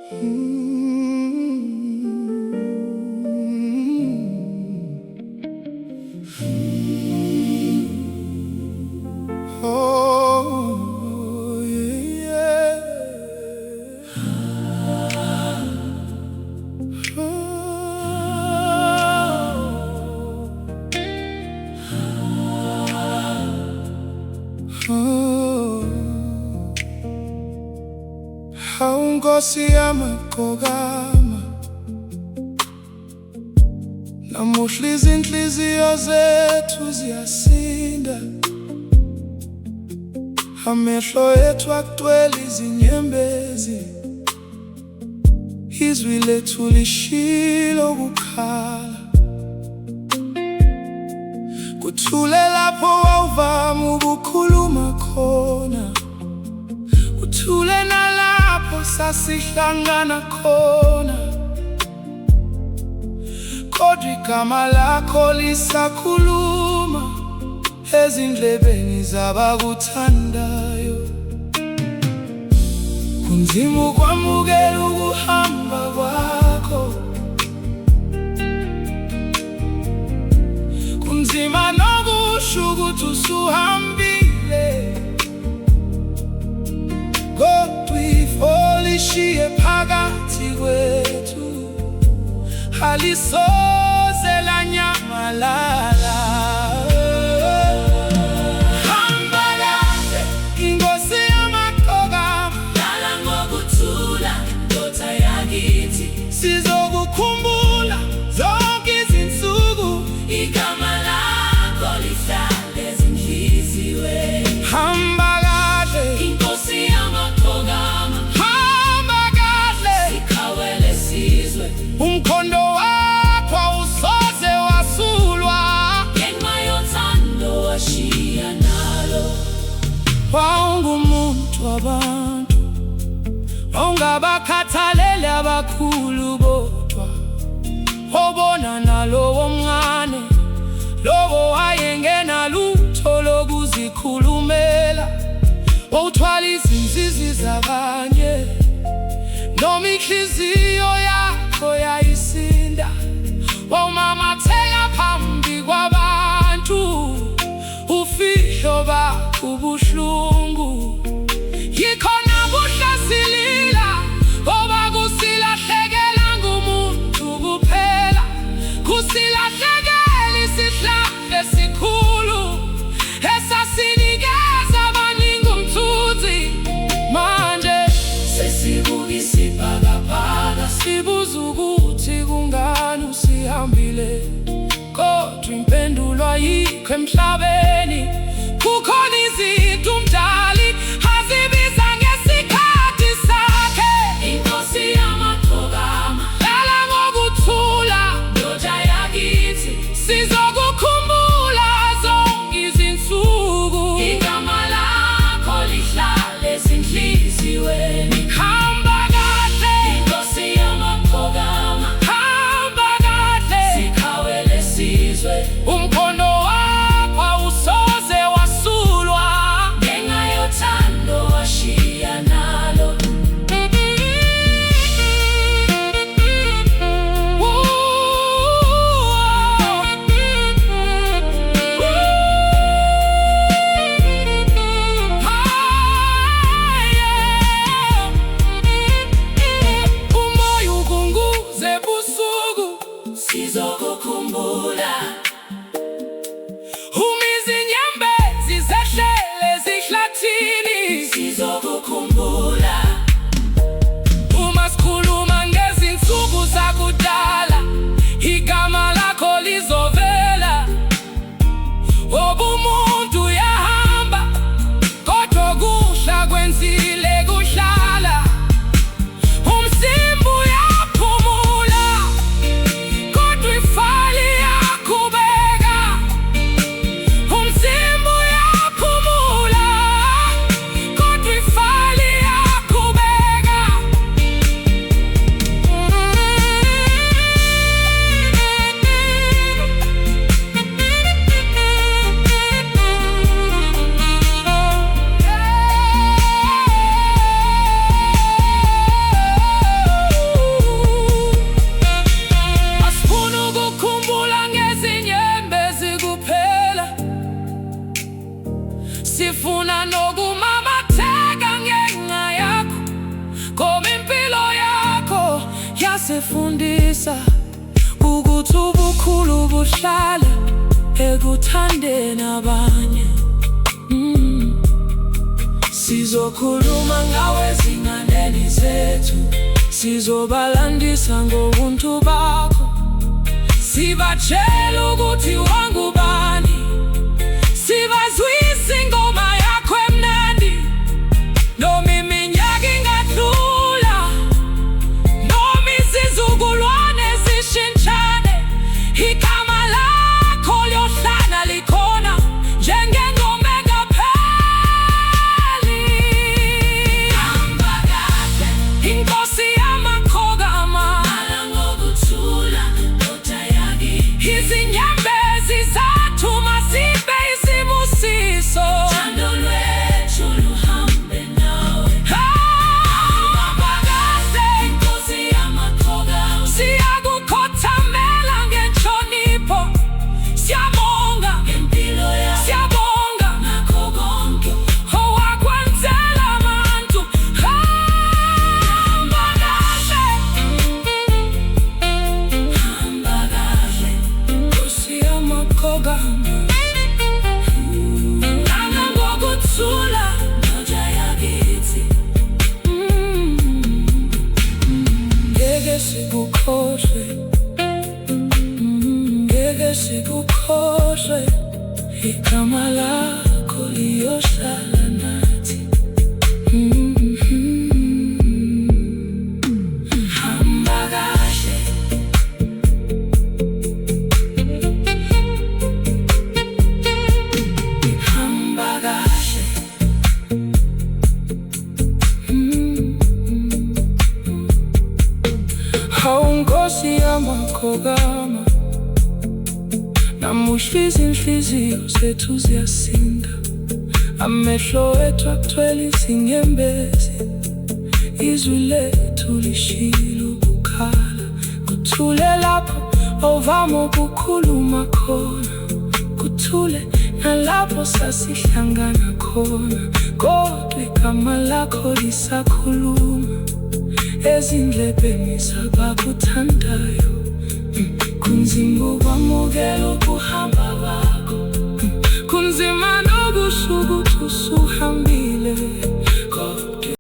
Oh, yeah. Hawu Nkosi yamagqokama, namuhla izinhliziyo zethu ziyasinda, amehlo ethu agcwele izinyembezi, izwi lethu lishilo ukukhala. Kuthule lapho wawuvama ukukhuluma khona, kuthule nalapho sasihlangana khona, kodwa igama lakho lisakhuluma ezindlebeni zabakuthandayo. Kunzima ukwamukela ukuhamba kwakho, kunzima nokusho ukuthi usuhambile, kodwa ifo lishiye phakathi kwethu alisoze lanyamalala. Sizokukhumbula zonke izinsuku, igama lakho lihlale ezinhliziyweni. Hamba kahle Inkosi yamagqokama, hamba kahle sikhawele sizwe. Umkhondo wakho awusoze wasulwa, ngenxa yothando washiya nalo. Wawungumuntu wabantu, ongabakhathalele abakhulu kodwa, obona nalowo mncane, lowo wayengenalutho lokuzikhulumela. Wawuthwala izinzizi zabanye, noma inhliziyo yakho yayisinda. Wawumamatheka phambi kwabantu, ufihlo bakho ubuhlungu. Yikhona buhlasilila ngoba kusilahlekela ngumuntu kuphela, kusilahlekela isihlahla esikhulu esasinikeza abaningi umthunzi. Manje sesibuka isibhakabhaka, sibuza ukuthi kungani usihambile, kodwa impendulo ayikho emhlabeni. Kukhona izinto umdali azibiza ngesikhathi sakhe. Inkosi yamagqokama, lala ngokuthula ndoda yakithi, sizokukhumbula zonke izinsuku, igama lakho lihlale ezinhliziyweni. Hamba kahle Inkosi yamagqokama, hamba kahle sikhawele sizwe. Umkhondo wakho awusoze yasifundisa ukuthi ubukhulu buhlala ekuthandeni abanye. Sizokhuluma ngawe ezinganeni zethu, sizobalandisa ngobuntu bakho, sibatshela ukuthi wangubani, sibazwisa ingoma yakho emnandi. Noma iminyaka ingadlula, noma izizukulwane zishintshane, igama lakho liyohlala likhona njengengoma engapheli. Hamba kahle, Inkosi yaMakhokama, nala ngokuthula ndoda yakithi. Izinyembezi zathuma zibe izibusiso, thando lwethu luhambe nawe. Hamba kahle, Inkosi yaMakhokama, siyakukhothamela ngenhlonipho, siyabonga ngempilo yakho, siyabonga ngakho konke owakwenzela abantu. Hamba kahle, hamba kahle, Inkosi yaMakhokama, nala ngokuthula ndoda yakithi. Ngeke sikukhohlwe, ngeke sikukhohlwe, igama lakho liyohlala nathi. Hamba kahle, hamba kahle. Hawu Nkosi yaMakhokama, namuhla izinhliziyo zethu ziyasinda, amehlo ethu agcwele izinyembezi, izwi lethu lishilo ukukhala. Kuthule lapho ovama ukukhuluma khona, kuthule nalapho sasihlangana khona, kodwa igama lakho lisakhuluma ezindlebeni zabakuthandayo. Kunzima ukwamukela ukuhamba kwakho, kunzima nokusho ukuthi usuhambile.